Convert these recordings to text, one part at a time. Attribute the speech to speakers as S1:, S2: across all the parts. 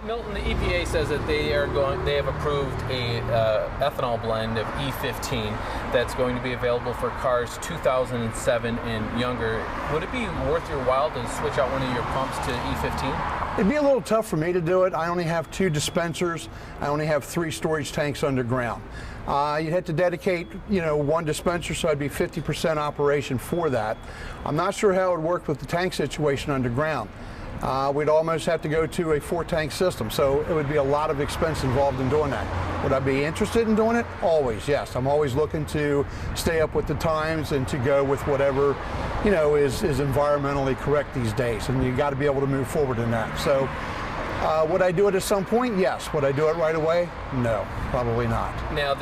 S1: Now, Milton, the EPA says that they have approved a ethanol blend of E15 that's going to be available for cars 2007 and younger. Would it be worth your while to switch out one of your pumps to E15?
S2: It'd be a little tough for me to do it. I only have 2 dispensers. I only have 3 storage tanks underground. You'd have to dedicate, 1 dispenser, so I'd be 50% operation for that. I'm not sure how it would work with the tank situation underground. We'd almost have to go to a 4-tank system, so it would be a lot of expense involved in doing that. Would I be interested in doing it? Always, yes. I'm always looking to stay up with the times and to go with whatever, is environmentally correct these days, and you got to be able to move forward in that. So, would I do it at some point? Yes. Would I do it right away? No, probably not.
S1: Now,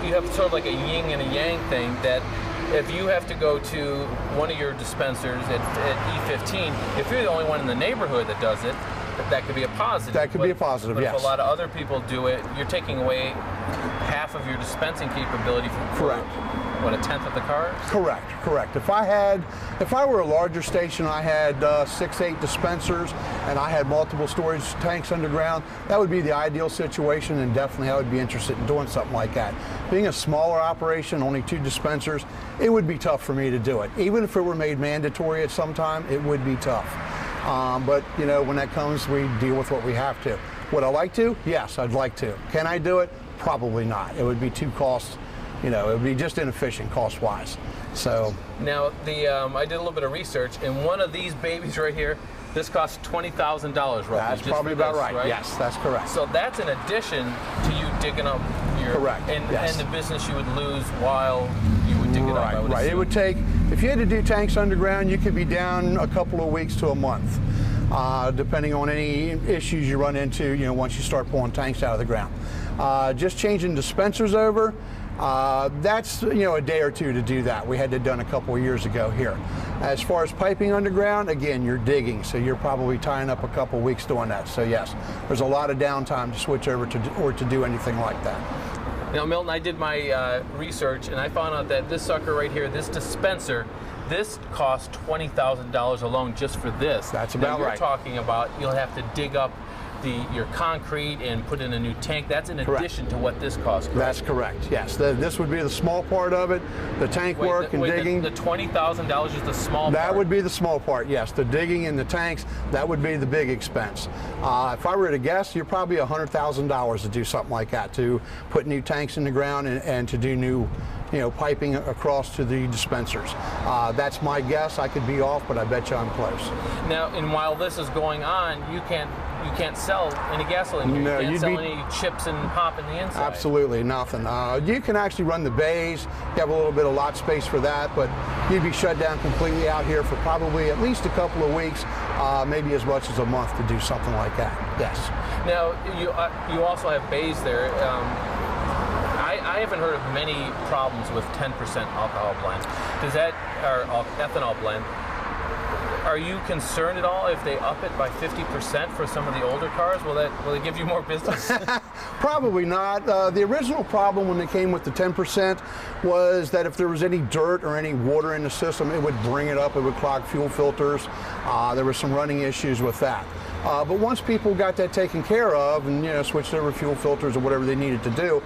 S1: you have sort of like a yin and a yang thing that if you have to go to one of your dispensers at E15, if you're the only one in the neighborhood that does it, that could be a positive.
S2: That could be a positive,
S1: but
S2: yes.
S1: If a lot of other people do it, you're taking away half of your dispensing capability for what, 1/10 of the cars?
S2: Correct. If I were a larger station, I had 6-8 dispensers, and I had multiple storage tanks underground, that would be the ideal situation, and definitely I would be interested in doing something like that. Being a smaller operation, only 2 dispensers, it would be tough for me to do it. Even if it were made mandatory at some time, it would be tough. But when that comes, we deal with what we have to. Would I like to? Yes, I'd like to. Can I do it? Probably not. It would be too cost. It would be just inefficient cost-wise. So
S1: now, I did a little bit of research, and one of these babies right here, this costs $20,000 roughly.
S2: That's probably about right. Yes, that's correct.
S1: So that's in addition to you digging up your and the business you would lose while you would dig it up.
S2: Right. It would take, if you had to do tanks underground, you could be down a couple of weeks to a month, depending on any issues you run into. Once you start pulling tanks out of the ground. Just changing dispensers over. That's a day or 2 to do that. We had it done a couple of years ago here. As far as piping underground, again, you're digging, so you're probably tying up a couple of weeks doing that. So yes, there's a lot of downtime to switch over to do anything like that.
S1: Now, Milton, I did my research, and I found out that this sucker right here, this dispenser, this costs $20,000 alone just for this.
S2: That's about right.
S1: You're talking about you'll have to dig up your concrete and put in a new tank. That's in addition to what this costs, correct?
S2: That's correct, yes. This would be the small part of it, the tank work and digging.
S1: The $20,000 is the small part?
S2: That would be the small part, yes. The digging and the tanks, that would be the big expense. If I were to guess, you're probably $100,000 to do something like that, to put new tanks in the ground and to do new piping across to the dispensers. That's my guess. I could be off, but I bet you I'm close.
S1: Now, and while this is going on, you can't sell any gasoline.
S2: No,
S1: you can't sell any chips and pop in the inside.
S2: Absolutely nothing. You can actually run the bays. You have a little bit of lot space for that, but you'd be shut down completely out here for probably at least a couple of weeks, maybe as much as a month to do something like that. Yes.
S1: Now, you also have bays there. I haven't heard of many problems with 10% alcohol blend. Or ethanol blend. Are you concerned at all if they up it by 50% for some of the older cars? Will it give you more business?
S2: Probably not. The original problem when they came with the 10% was that if there was any dirt or any water in the system, it would bring it up. It would clog fuel filters. There were some running issues with that. But once people got that taken care of and switched over fuel filters or whatever they needed to do,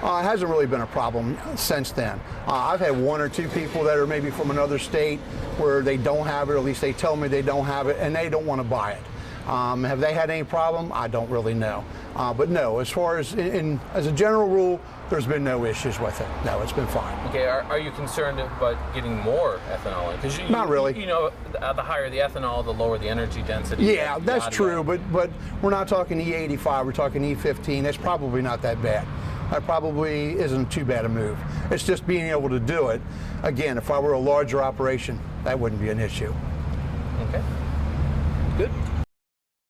S2: it hasn't really been a problem since then. I've had 1 or 2 people that are maybe from another state where they don't have it, or at least they tell me they don't have it, and they don't want to buy it. Have they had any problem? I don't really know. But no, as far as as a general rule, there's been no issues with it. No, it's been fine.
S1: Okay, are you concerned about getting more ethanol in? Because
S2: not really.
S1: The higher the ethanol, the lower the energy density.
S2: Yeah, that's true, but we're not talking E85, we're talking E15. It's probably not that bad. That probably isn't too bad a move. It's just being able to do it. Again, if I were a larger operation, that wouldn't be an issue.
S1: Okay. Good.